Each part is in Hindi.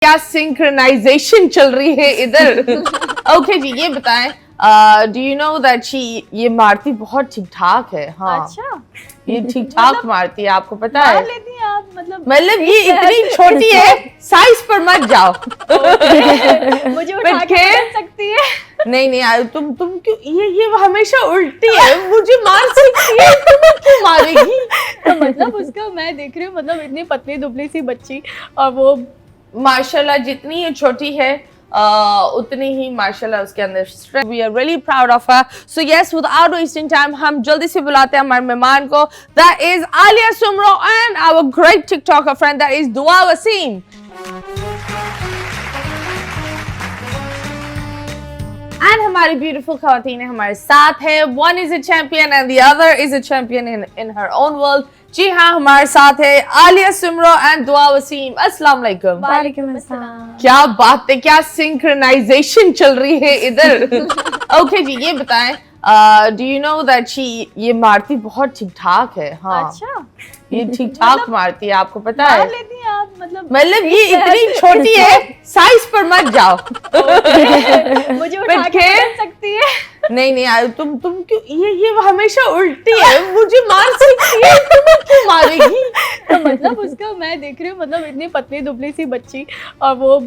क्या सिंक्रोनाइजेशन चल रही है इधर। ओके जी, ये बताएं, do you know that she ये मारती बहुत ठीक ठाक है। हाँ अच्छा, ये ठीक ठाक मारती है, आपको पता है। मार लेती हैं आप, मतलब ये इतनी छोटी है, साइज पर मत जाओ। मुझे उठा के पकड़ सकती है। नहीं तुम क्यों ये हमेशा उल्टी है, मुझे मार सकती है, तुम्हें क्यों मारेगी। तो मतलब उसका मैं देख रही हूँ, मतलब इतनी पतली दुबली सी बच्ची, और वो माशाल्लाह जितनी ये छोटी है उतनी ही माशाल्लाह उसके अंदर strength. We are really proud of her. So yes, without wasting time हम जल्दी से बुलाते हैं हमारे मेहमान को। That is Aliya Soomro and our great TikToker friend that is Dua Waseem. And हमारी ब्यूटीफुल खवातीन हमारे साथ है। One is a champion and the other is a champion in her own world. जी हाँ, हमारे साथ है आलिया सुमरो एंड दुआ वसीम। अस्सलाम वालेकुम। वालेकुम अस्सलाम। क्या बात है, क्या सिंक्रोनाइजेशन चल रही है इधर। ओके जी, ये बताएं, do you know that she ये मारती बहुत ठीक ठाक है। हाँ अच्छा, ये ठीक ठाक मारती है, आपको पता है। मार लेती हैं आप, मतलब ये इतनी छोटी है, साइज पर मत जाओ। मुझे उठा के पकड़ सकती है। नहीं तुम क्यों ये हमेशा उल्टी है, मुझे मार सकती है, तुम्हें क्यों मारेगी। तो मतलब उसका मैं देख रही हूँ, मतलब इतनी पतली दुबली सी बच्ची, और वो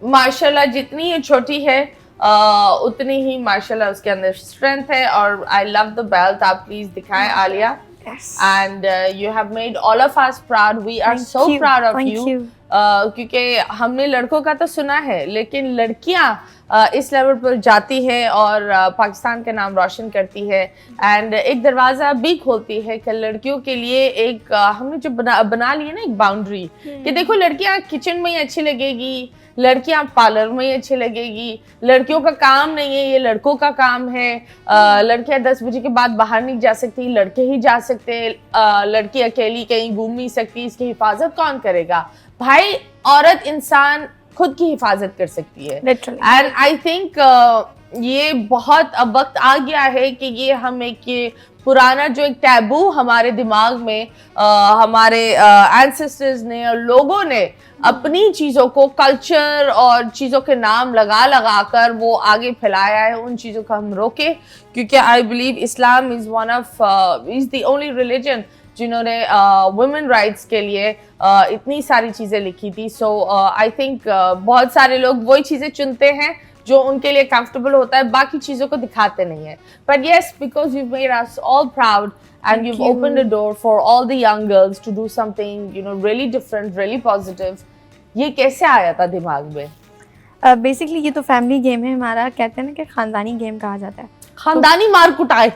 माशाल्लाह जितनी ये छोटी है उतनी ही माशाल्लाह उसके अंदर स्ट्रेंथ है। और आई लव द बेल्ट। आप प्लीज दिखाएं Alia. And you have made all of us proud. We are so proud of you. क्योंकि हमने लड़कों का तो सुना है, लेकिन लड़कियां इस लेवल पर जाती है और पाकिस्तान का नाम रोशन करती है। एंड एक दरवाज़ा भी खोलती है कि लड़कियों के लिए एक हमने जो बना ली है ना एक बाउंड्री, कि देखो लड़कियां किचन में ही अच्छी लगेगी, लड़कियां पार्लर में ही अच्छी लगेगी, लड़कियों का काम नहीं है, ये लड़कों का काम है। लड़कियां 10 बजे के बाद बाहर नहीं जा सकती, लड़के ही जा सकते। लड़की अकेली कहीं घूम नहीं सकती, इसकी हिफाजत कौन करेगा। भाई औरत इंसान खुद की हिफाजत कर सकती है। एंड आई थिंक ये बहुत अब वक्त आ गया है कि ये हम ये पुराना जो एक टैबू हमारे दिमाग में हमारे एंसेस्टर्स ने और लोगों ने अपनी चीज़ों को कल्चर और चीज़ों के नाम लगा कर वो आगे फैलाया है, उन चीज़ों को हम रोके। क्योंकि I believe Islam is one of is the only religion जिन्होंने वुमेन राइट्स के लिए इतनी सारी चीज़ें लिखी थी। सो आई थिंक बहुत सारे लोग वही चीज़ें चुनते हैं जो उनके लिए कंफर्टेबल होता है, बाकी चीज़ों को दिखाते नहीं है। But yes, because you made us all proud and you've opened a door for all the young girls to do something, you know, really different, really positive. ये कैसे आया था दिमाग में? बेसिकली ये तो फैमिली गेम है हमारा, कहते हैं ना कि खानदानी गेम कहा जाता है। खानदानी मार कुटाए।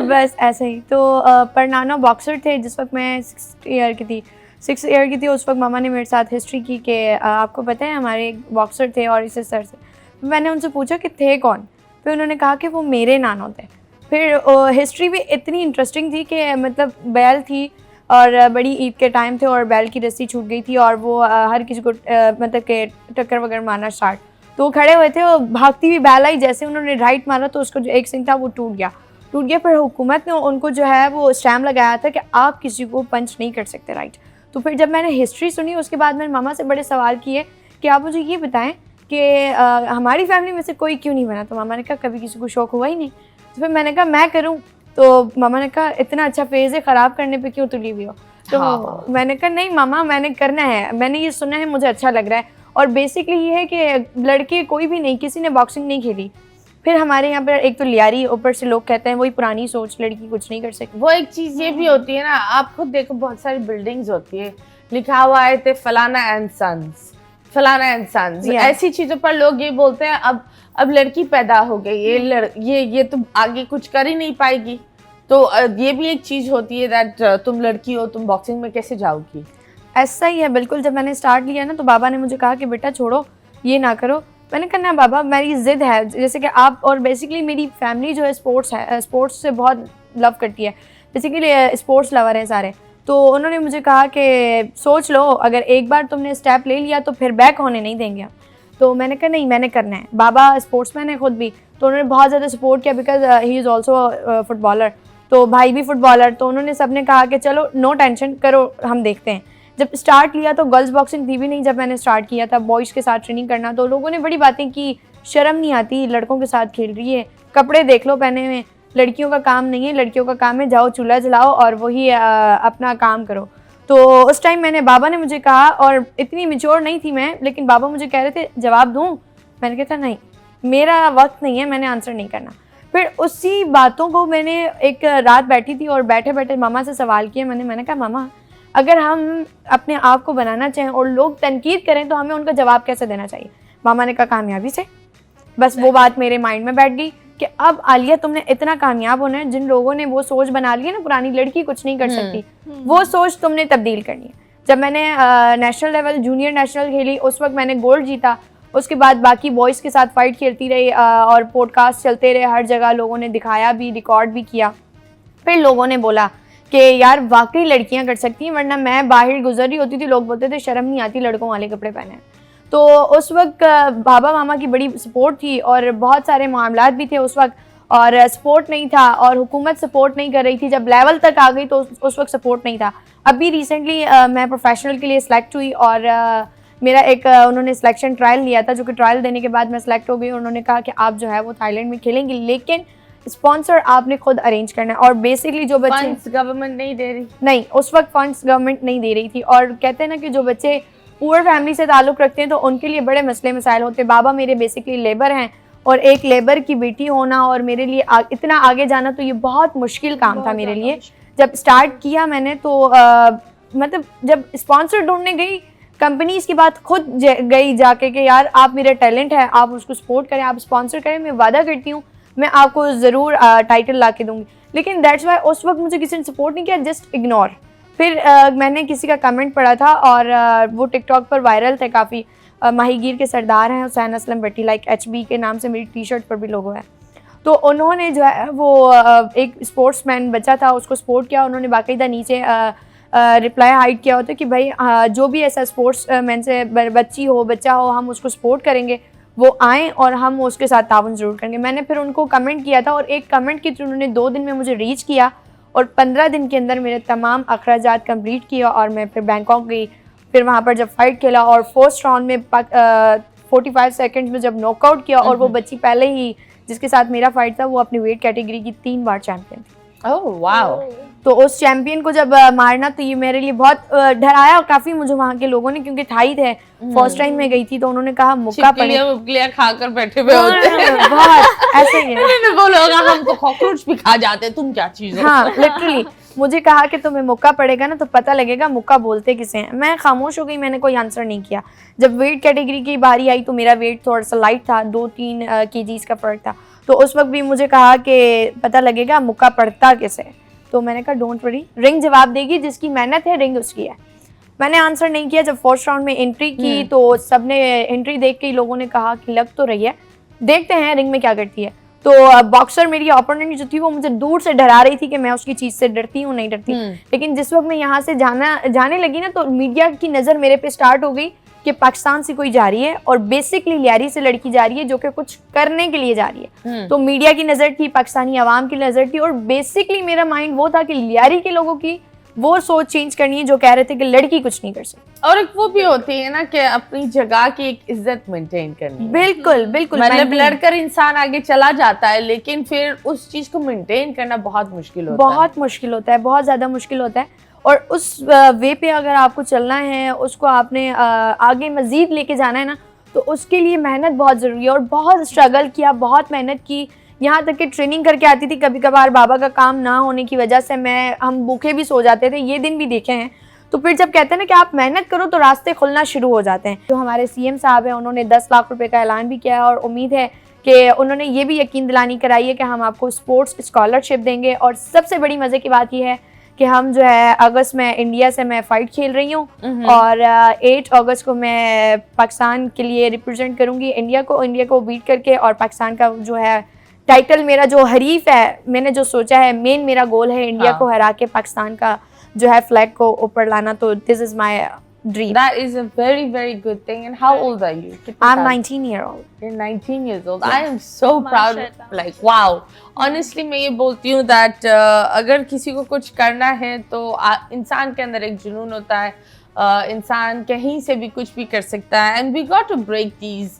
बस ऐसे ही। तो परनाना बॉक्सर थे जिस वक्त मैं 6 ईयर की थी। उस वक्त मामा ने मेरे साथ हिस्ट्री की कि आपको पता है हमारे एक बॉक्सर थे और इस सर से। मैंने उनसे पूछा कि थे कौन, फिर उन्होंने कहा कि वो मेरे नानो थे। फिर हिस्ट्री भी इतनी इंटरेस्टिंग थी कि मतलब बैल थी और बड़ी ईद के टाइम थे और बैल की रस्सी छूट गई थी और वो हर किसी को मतलब के टक्कर वगैरह मारना स्टार्ट। तो वो खड़े हुए थे और भागती हुई बैल आई, जैसे उन्होंने राइट मारा तो उसको जो एक सिंग था वो टूट गया। फिर हुकूमत ने उनको जो है वो स्टैम्प लगाया था कि आप किसी को पंच नहीं कर सकते, राइट। तो फिर जब मैंने हिस्ट्री सुनी उसके बाद मैंने मामा से बड़े सवाल किए कि आप मुझे ये बताएं कि हमारी फैमिली में से कोई क्यों नहीं बना। तो मामा ने कहा कभी किसी को शौक हुआ ही नहीं। तो फिर मैंने कहा मैं करूं। तो मामा ने कहा इतना अच्छा फेज़ है, ख़राब करने पे क्यों तुली हुई हो। तो हाँ। मैंने कहा नहीं मामा, मैंने करना है, मैंने ये सुना है, मुझे अच्छा लग रहा है। और बेसिकली ये है कि लड़के कोई भी नहीं, किसी ने बॉक्सिंग नहीं खेली। फिर हमारे यहाँ पर एक तो लियारी, ऊपर से लोग कहते हैं वही पुरानी सोच, लड़की कुछ नहीं कर सकती। वो एक चीज़ ये भी होती है ना, आप खुद देखो बहुत सारी बिल्डिंग्स होती है, लिखा हुआ है थे फलाना एंड सन्स, फलाना एंड सन्स। ऐसी चीज़ों पर लोग ये बोलते हैं अब लड़की पैदा हो गई, ये तो आगे कुछ कर ही नहीं पाएगी। तो ये भी एक चीज़ होती है दैट तुम लड़की हो, तुम बॉक्सिंग में कैसे जाओगी। ऐसा ही है बिल्कुल। जब मैंने स्टार्ट लिया ना तो बाबा ने मुझे कहा कि बेटा छोड़ो, ये ना करो। मैंने कहा ना बाबा, मेरी ज़िद है, जैसे कि आप और बेसिकली मेरी फैमिली जो है स्पोर्ट्स से बहुत लव करती है, बेसिकली स्पोर्ट्स लवर हैं सारे। तो उन्होंने मुझे कहा कि सोच लो, अगर एक बार तुमने स्टेप ले लिया तो फिर बैक होने नहीं देंगे। तो मैंने कहा नहीं, मैंने करना है। बाबा स्पोर्ट्समैन है खुद भी, तो उन्होंने बहुत ज़्यादा सपोर्ट किया because he is also footballer. तो भाई भी फुटबॉलर, तो उन्होंने सबने कहा कि चलो नो टेंशन करो, हम देखते हैं। जब स्टार्ट लिया तो गर्ल्स बॉक्सिंग थी भी नहीं जब मैंने स्टार्ट किया था, बॉयज़ के साथ ट्रेनिंग करना, तो लोगों ने बड़ी बातें की, शर्म नहीं आती, लड़कों के साथ खेल रही है, कपड़े देख लो पहने हुए, लड़कियों का काम नहीं है, लड़कियों का काम है जाओ चूल्हा जलाओ और वही अपना काम करो। तो उस टाइम मैंने, बाबा ने मुझे कहा, और इतनी मेच्योर नहीं थी मैं, लेकिन बाबा मुझे कह रहे थे जवाब दूँ, मैंने कहा था नहीं, मेरा वक्त नहीं है, मैंने आंसर नहीं करना। फिर उसी बातों को मैंने एक रात बैठी थी और बैठे बैठे मामा से सवाल किया, मैंने कहा मामा, अगर हम अपने आप को बनाना चाहें और लोग तनकीद करें तो हमें उनका जवाब कैसे देना चाहिए? मामा ने कहा कामयाबी से। बस वो बात मेरे माइंड में बैठ गई कि अब आलिया तुमने इतना कामयाब होना है, जिन लोगों ने वो सोच बना ली है ना पुरानी लड़की कुछ नहीं कर सकती, वो सोच तुमने तब्दील करनी है। जब मैंने नेशनल लेवल, जूनियर नेशनल खेली, उस वक्त मैंने गोल्ड जीता। उसके बाद बाकी बॉयज़ के साथ फाइट खेलती रही और पॉडकास्ट चलते रहे, हर जगह लोगों ने दिखाया भी, रिकॉर्ड भी किया। फिर लोगों ने बोला कि यार वाकई लड़कियां कर सकती हैं, वरना मैं बाहर गुजर रही होती थी, लोग बोलते थे शर्म नहीं आती लड़कों वाले कपड़े पहने। तो उस वक्त बाबा मामा की बड़ी सपोर्ट थी और बहुत सारे मामलात भी थे उस वक्त, और सपोर्ट नहीं था और हुकूमत सपोर्ट नहीं कर रही थी। जब लेवल तक आ गई तो उस वक्त सपोर्ट नहीं था। अभी रिसेंटली मैं प्रोफेशनल के लिए सिलेक्ट हुई और मेरा एक उन्होंने सिलेक्शन ट्रायल लिया था, जो कि ट्रायल देने के बाद मैं सिलेक्ट हो गई। उन्होंने कहा कि आप जो है वो थाईलैंड में खेलेंगी, लेकिन स्पॉन्सर आपने खुद अरेंज करना है। और बेसिकली जो बच्चे, फंड्स गवर्नमेंट नहीं दे रही, नहीं उस वक्त फंड्स गवर्नमेंट नहीं दे रही थी। और कहते हैं ना कि जो बच्चे पुअर फैमिली से ताल्लुक़ रखते हैं तो उनके लिए बड़े मसले मसाइल होते हैं। बाबा मेरे बेसिकली लेबर हैं और एक लेबर की बेटी होना और मेरे लिए इतना आगे जाना, तो ये बहुत मुश्किल काम था मेरे लिए। जब स्टार्ट किया मैंने तो मतलब जब स्पॉन्सर ढूंढने गई, कंपनीज की बात खुद गई जाके कि यार आप मेरा टैलेंट है, आप उसको सपोर्ट करें, आप स्पॉन्सर करें, मैं वादा करती हूँ मैं आपको ज़रूर टाइटल ला के दूँगी। लेकिन दैट्स वाई उस वक्त मुझे किसी ने सपोर्ट नहीं किया, जस्ट इग्नोर। फिर मैंने किसी का कमेंट पढ़ा था और वो टिकटॉक पर वायरल थे काफ़ी। माहीगीर के सरदार हैं हुसैन असलम भट्टी, लाइक HB के नाम से मेरी टी-शर्ट पर भी लोगो है। तो उन्होंने जो है वो एक स्पोर्ट्समैन बच्चा था, उसको सपोर्ट किया। उन्होंने बाकायदा नीचे रिप्लाई हाइड किया होता कि भाई जो भी ऐसा स्पोर्ट्स मैन से बच्ची हो बच्चा हो, हम उसको सपोर्ट करेंगे, वो आएँ और हम उसके साथ ताउन ज़रूर करेंगे। मैंने फिर उनको कमेंट किया था और एक कमेंट के थ्रू उन्होंने 2 दिन में मुझे रीच किया और 15 दिन के अंदर मेरे तमाम अखराजात कंप्लीट किया और मैं फिर बैंकॉक गई। फिर वहाँ पर जब फाइट खेला और फर्स्ट राउंड में 45 सेकंड्स में जब नॉकआउट किया, और वो बच्ची पहले ही जिसके साथ मेरा फाइट था वो अपनी वेट कैटेगरी की 3 बार चैंपियन थी। Oh wow. तो उस चैंपियन को जब मारना, तो ये मेरे लिए बहुत डराया काफ़ी मुझे वहाँ के लोगों ने, क्योंकि थाई थे, फर्स्ट टाइम में गई थी। तो उन्होंने कहा मुक्का पड़े, खाकर बैठे हुए होते हैं, बहुत ऐसे ही है। उन्होंने बोला हम तो कॉकरोच भी खा जाते हैं, तुम क्या चीज हो। हाँ लिटरली मुझे कहा कि तुम्हें मुक्का पड़ेगा ना तो पता लगेगा मुक्का बोलते किसे हैं। मैं खामोश हो गई, मैंने कोई आंसर नहीं किया। जब वेट कैटेगरी की बारी आई तो मेरा वेट थोड़ा सा लाइट था, 2-3 kgs का फ़र्क था। तो उस वक्त भी मुझे कहा कि पता लगेगा मुक्का पड़ता किसे। तो मैंने कहा डोंट वरी, रिंग जवाब देगी, जिसकी मेहनत है रिंग उसकी है। मैंने आंसर नहीं किया। जब फर्स्ट राउंड में एंट्री की तो सबने एंट्री देख के लोगों ने कहा कि लग तो रही है, देखते हैं रिंग में क्या करती है। तो बॉक्सर मेरी ओपोनेंट जो थी वो मुझे दूर से डरा रही थी कि मैं उसकी चीज़ से डरती हूँ, नहीं डरती। लेकिन जिस वक्त मैं यहाँ से जाने लगी ना, तो मीडिया की नज़र मेरे पे स्टार्ट हो गई कि पाकिस्तान से कोई जा रही है और बेसिकली लियारी से लड़की जा रही है जो कि कुछ करने के लिए जा रही है। तो मीडिया की नज़र थी, पाकिस्तानी आवाम की नज़र थी, और बेसिकली मेरा माइंड वो था कि लियारी के लोगों की वो सोच चेंज करनी है जो कह रहे थे कि लड़की कुछ नहीं कर सकती। और एक वो भी होती है ना कि अपनी जगह की एक इज्जत मेंटेन करनी है। बिल्कुल बिल्कुल, मतलब लड़कर इंसान आगे चला जाता है, लेकिन फिर उस चीज को मेंटेन करना बहुत मुश्किल होता है। बहुत मुश्किल होता है, बहुत ज़्यादा मुश्किल होता है। और उस वे पे अगर आपको चलना है, उसको आपने आगे मज़ीद लेके जाना है ना, तो उसके लिए मेहनत बहुत ज़रूरी है। और बहुत स्ट्रगल किया, बहुत मेहनत की, यहाँ तक कि ट्रेनिंग करके आती थी। कभी कभार बाबा का काम ना होने की वजह से हम भूखे भी सो जाते थे, ये दिन भी देखे हैं। तो फिर जब कहते हैं ना कि आप मेहनत करो तो रास्ते खुलना शुरू हो जाते हैं। जो हमारे CM साहब हैं, उन्होंने 10 लाख रुपए का ऐलान भी किया है और उम्मीद है कि उन्होंने ये भी यकीन दिलानी कराई है कि हम आपको स्पोर्ट्स स्कॉलरशिप देंगे। और सबसे बड़ी मज़े की बात यह है कि हम जो है अगस्त में इंडिया से मैं फ़ाइट खेल रही हूँ और 8 अगस्त को मैं पाकिस्तान के लिए रिप्रेजेंट करूँगी इंडिया को बीट करके। और पाकिस्तान का जो है टाइटल, मेरा जो हरीफ है, मैंने जो सोचा है, मेन मेरा गोल है इंडिया को हरा के पाकिस्तान का जो है फ्लैग को ऊपर लाना। तो this is my dream. That is a very, very good thing. And how old are you? I'm 19-year-old. You're 19 years old. I am so proud. Like wow. Honestly, मैं ये बोलती हूँ that अगर किसी को कुछ करना है तो इंसान के अंदर एक जुनून होता है, इंसान कहीं से भी कुछ भी कर सकता है and we got to break these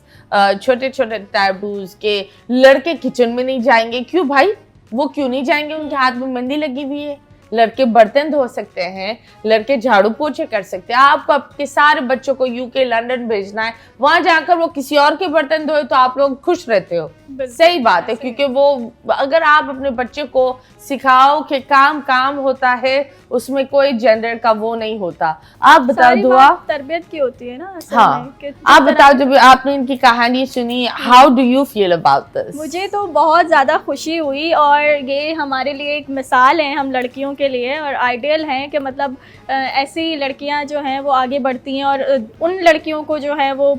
छोटे छोटे टैबूज के लड़के किचन में नहीं जाएंगे। क्यों भाई, वो क्यों नहीं जाएंगे? उनके हाथ में मेहंदी लगी हुई है। लड़के बर्तन धो सकते हैं, लड़के झाड़ू पोछे कर सकते हैं। आपको आपके सारे बच्चों को यूके लंदन भेजना है, वहां जाकर वो किसी और के बर्तन धोए तो आप लोग खुश रहते हो। सही बात है, क्योंकि वो अगर आप अपने बच्चे को सिखाओ कि काम काम होता है, उसमें कोई जेंडर का वो नहीं होता। आप बताओ दुआ, तरबियत की होती है ना असल हाँ में, कि आप बताओ, जब आपने इनकी कहानी सुनी, how do you feel about this? मुझे तो बहुत ज़्यादा खुशी हुई और ये हमारे लिए एक मिसाल है, हम लड़कियों के लिए, और आइडियल हैं कि मतलब ऐसी लड़कियां जो हैं वो आगे बढ़ती हैं और उन लड़कियों को जो है वो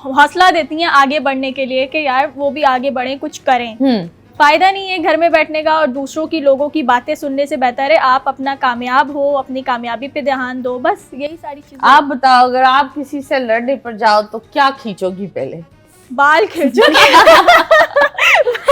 हौसला देती हैं आगे बढ़ने के लिए कि यार वो भी आगे बढ़ें, कुछ करें। फ़ायदा नहीं है घर में बैठने का और दूसरों की लोगों की बातें सुनने से बेहतर है आप अपना कामयाब हो, अपनी कामयाबी पे ध्यान दो, बस यही सारी चीज़ें। आप बताओ, अगर आप किसी से लड़ने पर जाओ तो क्या खींचोगी? पहले बाल खींचोगी।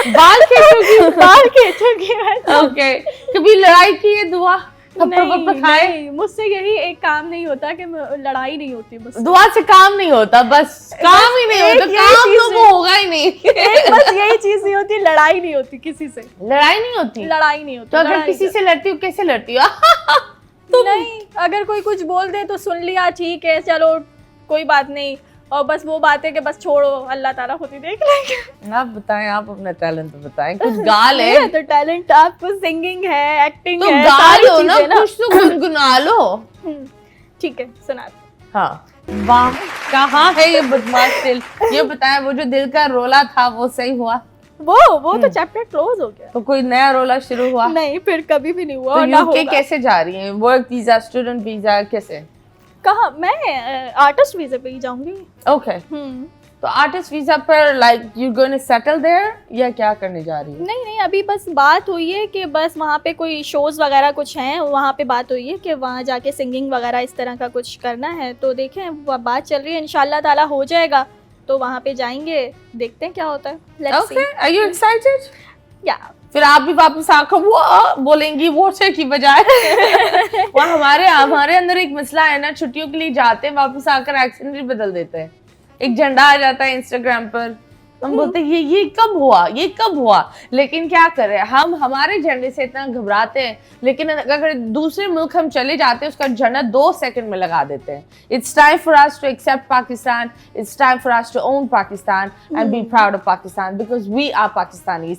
बाल खींचोगी? बाल खींचोगी। ओके, कभी लड़ाई की है दुआ? नहीं, मुझसे यही एक काम नहीं होता कि लड़ाई नहीं होती, बस दुआ से काम नहीं होता, बस काम ही नहीं होता, काम तो वो होगा ही नहीं। बस यही चीज नहीं होती, लड़ाई नहीं होती किसी से, लड़ाई नहीं होती, लड़ाई नहीं होती। तो अगर किसी से लड़ती हो, कैसे लड़ती हो? तो नहीं, अगर कोई कुछ बोल दे तो सुन लिया, ठीक है चलो कोई बात नहीं, और बस वो बात है कि बस छोड़ो, अल्लाह ताला खुद ही देख लेंगे। आप बताएं, आप अपना टैलेंट तो बताएं। कुछ गा ले तो टैलेंट आपको सिंगिंग है, एक्टिंग तो है, गा सारी लो ना, चीजें ना। कुछ तो गुनगुना लो। ठीक है, सुना। हाँ, वाह, कहाँ है ये बदमाश दिल? ये बताएं, वो जो दिल का रोला था वो सही हुआ? वो तो चैप्टर क्लोज हो गया। तो कोई नया रोला शुरू हुआ? नहीं, फिर कभी भी नहीं हुआ तो और ना यूके होगा। कैसे जा रही हैं? वर्क वीजा, स्टूडेंट वीजा, कैसे? कहाँ? मैं आर्टिस्ट वीजा पे ही जाऊंगी। ओके, तो आर्टिस्ट वीजा पर like you going to settle there या क्या करने जा रही है? नहीं, अभी बस बात हुई है कि बस वहाँ पे कोई शोज़ वगैरह कुछ हैं, वहाँ पे बात हुई है कि वहाँ जाके सिंगिंग वगैरह इस तरह का कुछ करना है, तो देखें, वो बात चल रही है, इंशाल्लाह ताला हो जाएगा तो वहाँ पे जाएंगे, देखते हैं क्या होता है। Let's see. Okay, are you excited? या फिर आप भी वापस आकर वो बोलेंगी वो से की बजाय। वो हमारे अंदर एक मसला है ना, छुट्टियों के लिए जाते हैं, वापस आकर एक्सेंट बदल देते हैं। एक झंडा आ जाता है इंस्टाग्राम पर, हम बोलते हैं ये कब हुआ। लेकिन क्या करें, हम हमारे झंडे से इतना घबराते हैं, लेकिन अगर दूसरे मुल्क हम चले जाते हैं, उसका झंडा 2 सेकंड में लगा देते हैं। It's time for us to accept Pakistan, it's time for us to own Pakistan and be proud of Pakistan, because we are Pakistanis.